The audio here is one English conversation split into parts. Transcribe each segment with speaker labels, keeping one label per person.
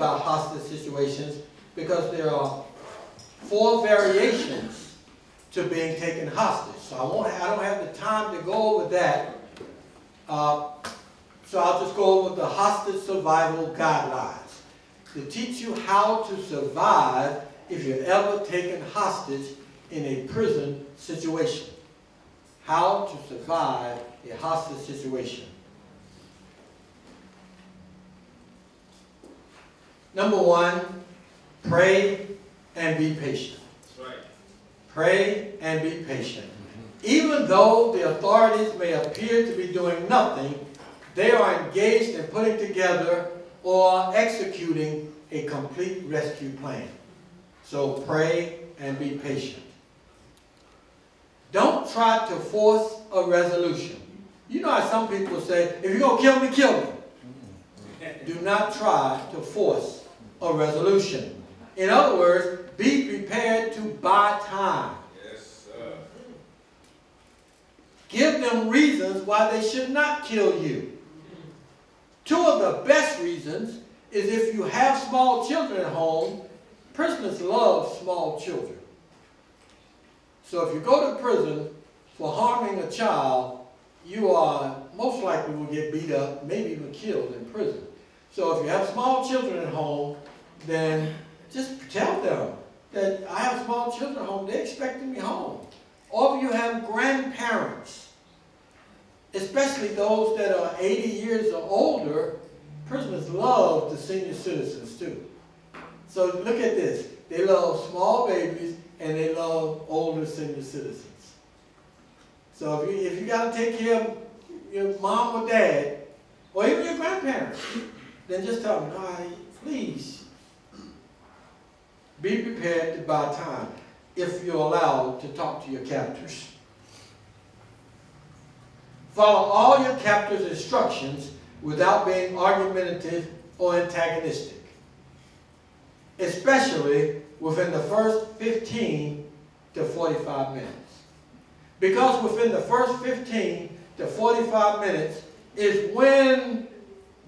Speaker 1: about hostage situations because there are 4 variations to being taken hostage. So I don't have the time to go over that. So I'll just go over the hostage survival guidelines to teach you how to survive if you're ever taken hostage in a prison situation. How to survive a hostage situation. Number 1, pray and be patient. That's right. Pray and be patient. Even though the authorities may appear to be doing nothing, they are engaged in putting together or executing a complete rescue plan. So pray and be patient. Don't try to force a resolution. You know how some people say, if you're going to kill me, kill me. Do not try to force a resolution. In other words, be prepared to buy time. Yes, sir. Give them reasons why they should not kill you. 2 of the best reasons is if you have small children at home. Prisoners love small children. So if you go to prison for harming a child, you are most likely will get beat up, maybe even killed in prison. So if you have small children at home, then just tell them that I have small children at home, they're expecting me home. Or if you have grandparents, especially those that are 80 years or older, prisoners love the senior citizens too. So look at this. They love small babies and they love older senior citizens. So if you got to take care of your mom or dad, or even your grandparents, then just tell them, please, be prepared to buy time if you're allowed to talk to your captors. Follow all your captors' instructions without being argumentative or antagonistic, especially within the first 15 to 45 minutes. Because within the first 15 to 45 minutes is when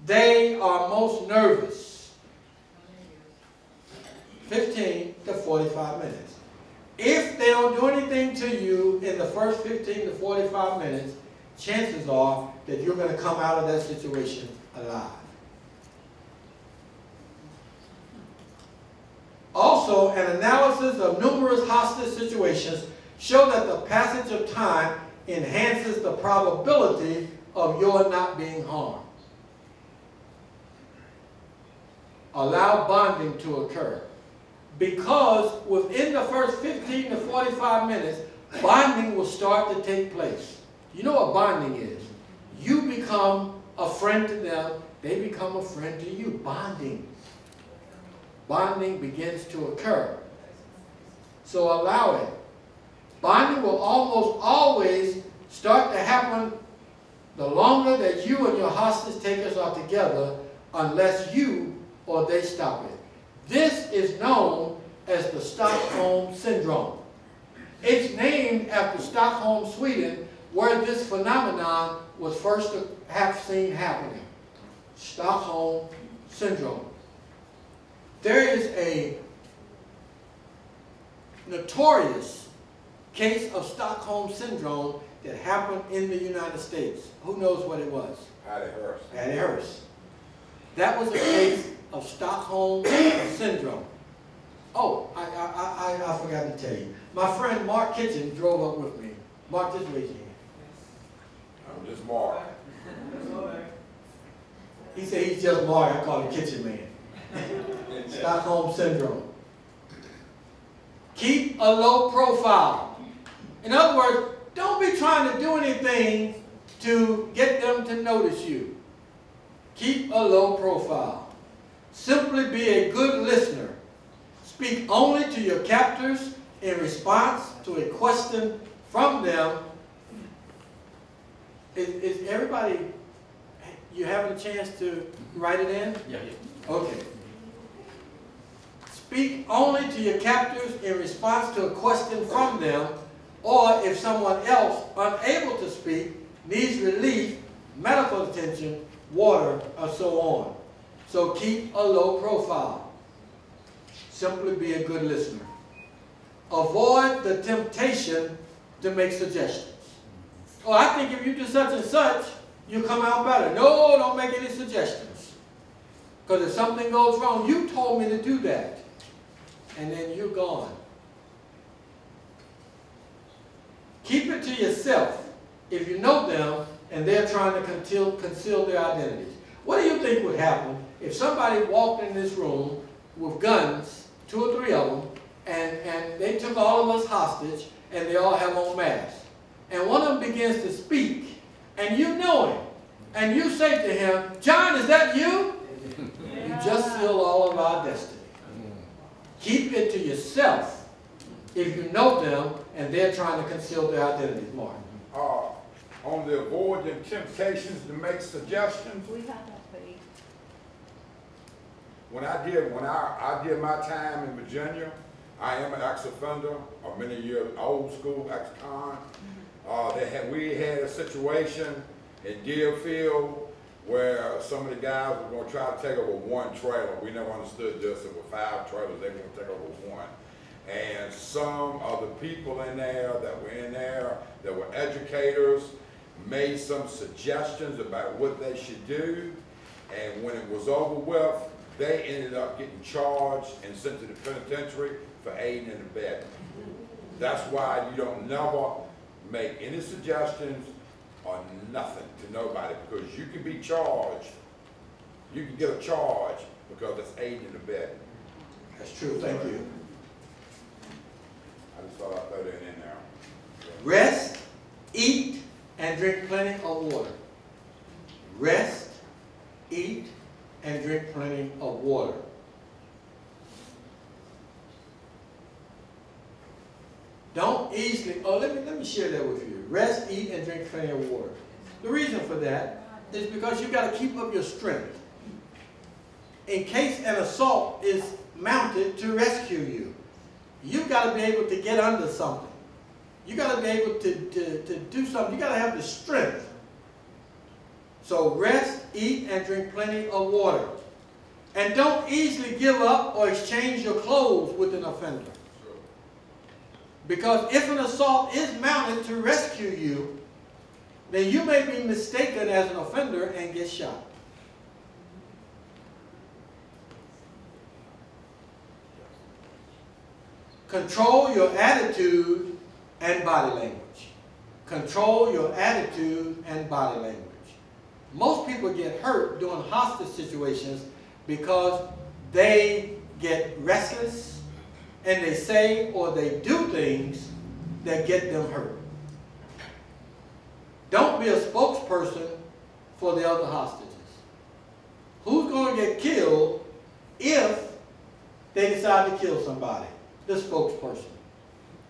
Speaker 1: they are most nervous. 15 to 45 minutes. If they don't do anything to you in the first 15 to 45 minutes, chances are that you're going to come out of that situation alive. Also, an analysis of numerous hostage situations show that the passage of time enhances the probability of your not being harmed. Allow bonding to occur. Because within the first 15 to 45 minutes, bonding will start to take place. You know what bonding is? You become a friend to them, they become a friend to you. Bonding. Bonding begins to occur. So allow it. Bonding will almost always start to happen the longer that you and your hostage takers are together, unless you or they stop it. This is known as the Stockholm Syndrome. It's named after Stockholm, Sweden, where this phenomenon was first seen happening. Stockholm Syndrome. There is a notorious case of Stockholm Syndrome that happened in the United States. Who knows what it was? Patty Hearst. Patty Hearst. That was a case of Stockholm Syndrome. Oh, I forgot to tell you. My friend Mark Kitchen drove up with me. Mark, just raise your hand.
Speaker 2: I'm just Mark.
Speaker 1: He said he's just Mark. I call him Kitchen Man. Stockholm Syndrome. Keep a low profile. In other words, don't be trying to do anything to get them to notice you. Keep a low profile. Simply be a good listener. Speak only to your captors in response to a question from them. Is everybody, you having a chance to write it in?
Speaker 3: Yeah.
Speaker 1: Okay. Speak only to your captors in response to a question from them, or if someone else, unable to speak, needs relief, medical attention, water, or so on. So keep a low profile. Simply be a good listener. Avoid the temptation to make suggestions. Oh, I think if you do such and such, you'll come out better. No, don't make any suggestions. Because if something goes wrong, you told me to do that. And then you're gone. Keep it to yourself if you know them and they're trying to conceal their identities. What do you think would happen if somebody walked in this room with guns, 2 or 3 of them, and they took all of us hostage and they all have on masks? And one of them begins to speak, and you know him, and you say to him, John, is that you? You just sealed all of our destiny. Keep it to yourself if you know them and they're trying to conceal their identities. Mark.
Speaker 2: On the avoid the temptations to make suggestions.
Speaker 3: We have that page.
Speaker 2: When I did my time in Virginia, I am an ex-offender, or many years old school ex-con. We had a situation in Deerfield where some of the guys were going to try to take over 1 trailer. We never understood this. There were 5 trailers. They were going to take over 1. And some of the people in there that were educators made some suggestions about what they should do. And when it was over with, they ended up getting charged and sent to the penitentiary for aiding and abetting. That's why you don't never make any suggestions or nothing to nobody, because you can be charged. You can get a charge because it's aiding and abetting.
Speaker 1: That's true. Thank you.
Speaker 2: I just thought I'd throw that in there.
Speaker 1: Rest, eat, and drink plenty of water. Rest, eat, and drink plenty of water. Don't easily, let me share that with you. Rest, eat, and drink plenty of water. The reason for that is because you've got to keep up your strength. In case an assault is mounted to rescue you, you've got to be able to get under something. You've got to be able to do something. You've got to have the strength. So rest, eat, and drink plenty of water. And don't easily give up or exchange your clothes with an offender. Because if an assault is mounted to rescue you, then you may be mistaken as an offender and get shot. Control your attitude and body language. Control your attitude and body language. Most people get hurt during hostage situations because they get restless and they say or they do things that get them hurt. Don't be a spokesperson for the other hostages. Who's going to get killed if they decide to kill somebody? The spokesperson.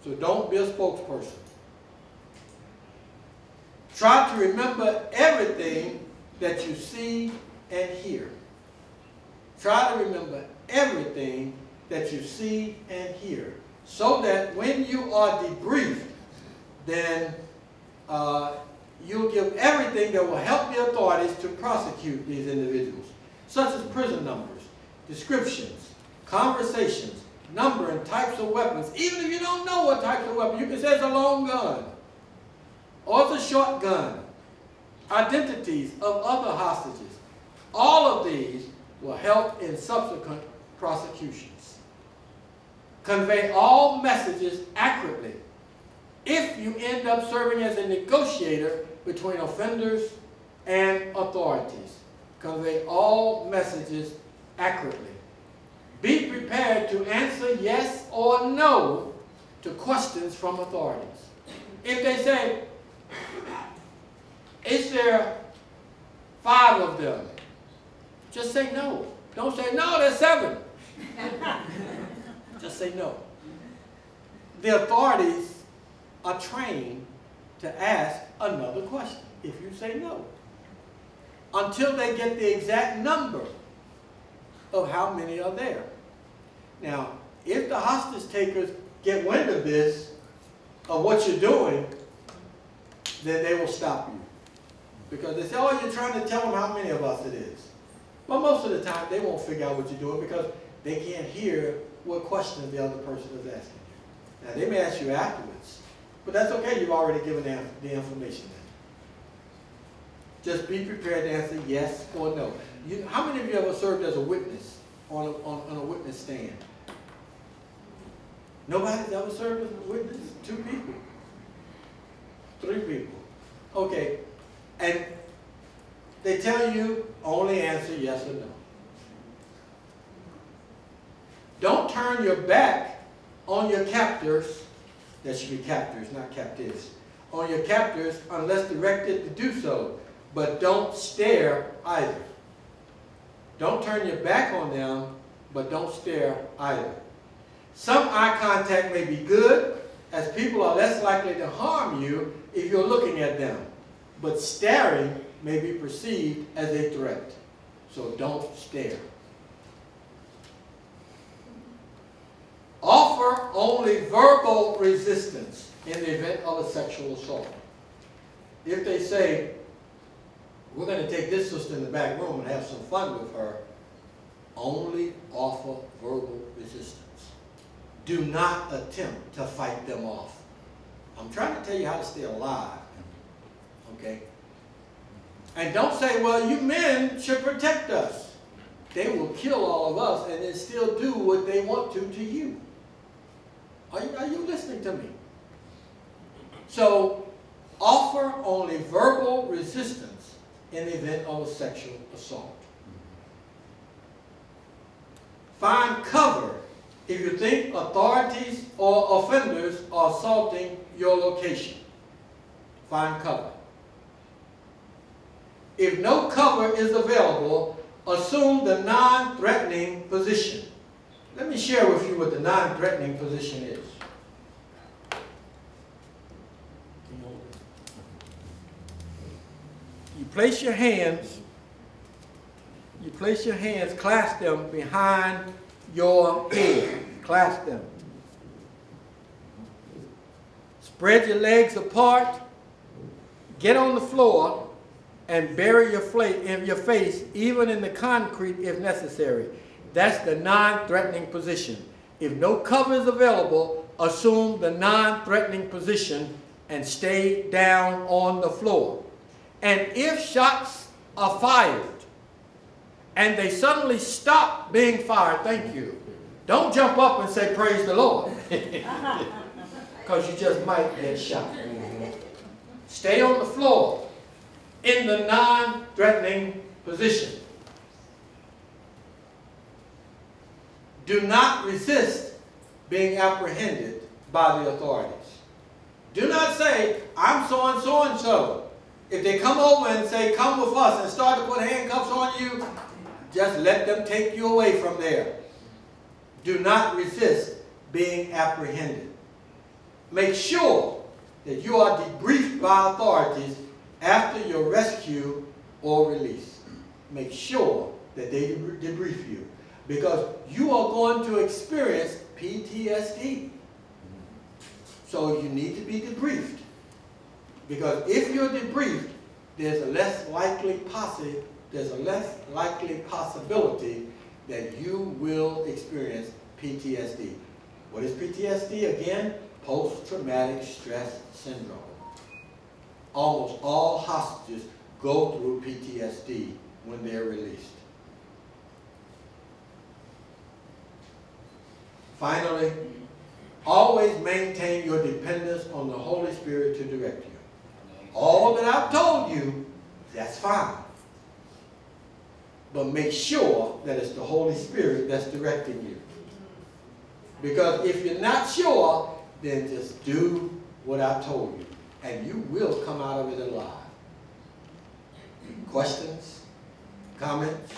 Speaker 1: So don't be a spokesperson. Try to remember everything that you see and hear. Try to remember everything that you see and hear, so that when you are debriefed, then you'll give everything that will help the authorities to prosecute these individuals, such as prison numbers, descriptions, conversations, number and types of weapons. Even if you don't know what types of weapons, you can say it's a long gun or it's a short gun. Identities of other hostages. All of these will help in subsequent prosecutions. Convey all messages accurately. If you end up serving as a negotiator between offenders and authorities, convey all messages accurately. Be prepared to answer yes or no to questions from authorities. If they say, is there 5 of them? Just say no. Don't say, no, there's 7. Just say no. The authorities are trained to ask another question if you say no, until they get the exact number of how many are there. Now, if the hostage takers get wind of this, of what you're doing, then they will stop you. Because they say, oh, you're trying to tell them how many of us it is. But most of the time, they won't figure out what you're doing because they can't hear what questions the other person is asking you. Now, they may ask you afterwards, but that's okay. You've already given them the information. Just be prepared to answer yes or no. How many of you ever served as a witness on a witness stand? Nobody's ever served as a witness? 2 people? 3 people? Okay. And they tell you only answer yes or no. Don't turn your back on your captors. That should be captors, not captives. On your captors unless directed to do so. But don't stare either. Don't turn your back on them, but don't stare either. Some eye contact may be good, as people are less likely to harm you if you're looking at them. But staring may be perceived as a threat. So don't stare. Offer only verbal resistance in the event of a sexual assault. If they say, we're going to take this sister in the back room and have some fun with her, only offer verbal resistance. Do not attempt to fight them off. I'm trying to tell you how to stay alive. Okay? And don't say, well, you men should protect us. They will kill all of us and then still do what they want to you. Are you listening to me? So, offer only verbal resistance in the event of a sexual assault. Find cover if you think authorities or offenders are assaulting your location. Find cover. If no cover is available, assume the non-threatening position. Let me share with you what the non-threatening position is. You place your hands, clasp them behind your head. Clasp them. Spread your legs apart, get on the floor, and bury your face even in the concrete if necessary. That's the non-threatening position. If no cover is available, assume the non-threatening position and stay down on the floor. And if shots are fired and they suddenly stop being fired, thank you. Don't jump up and say, praise the Lord. Because you just might get shot. Stay on the floor in the non-threatening position. Do not resist being apprehended by the authorities. Do not say, I'm so and so and so. If they come over and say, come with us, and start to put handcuffs on you, just let them take you away from there. Do not resist being apprehended. Make sure that you are debriefed by authorities after your rescue or release. Make sure that they debrief you, because you are going to experience PTSD. So you need to be debriefed. Because if you're debriefed, there's a less likely possibility that you will experience PTSD. What is PTSD? Again, post-traumatic stress syndrome. Almost all hostages go through PTSD when they're released. Finally, always maintain your dependence on the Holy Spirit to direct you. All that I've told you, that's fine. But make sure that it's the Holy Spirit that's directing you. Because if you're not sure, then just do what I've told you. And you will come out of it alive. Questions? Comments?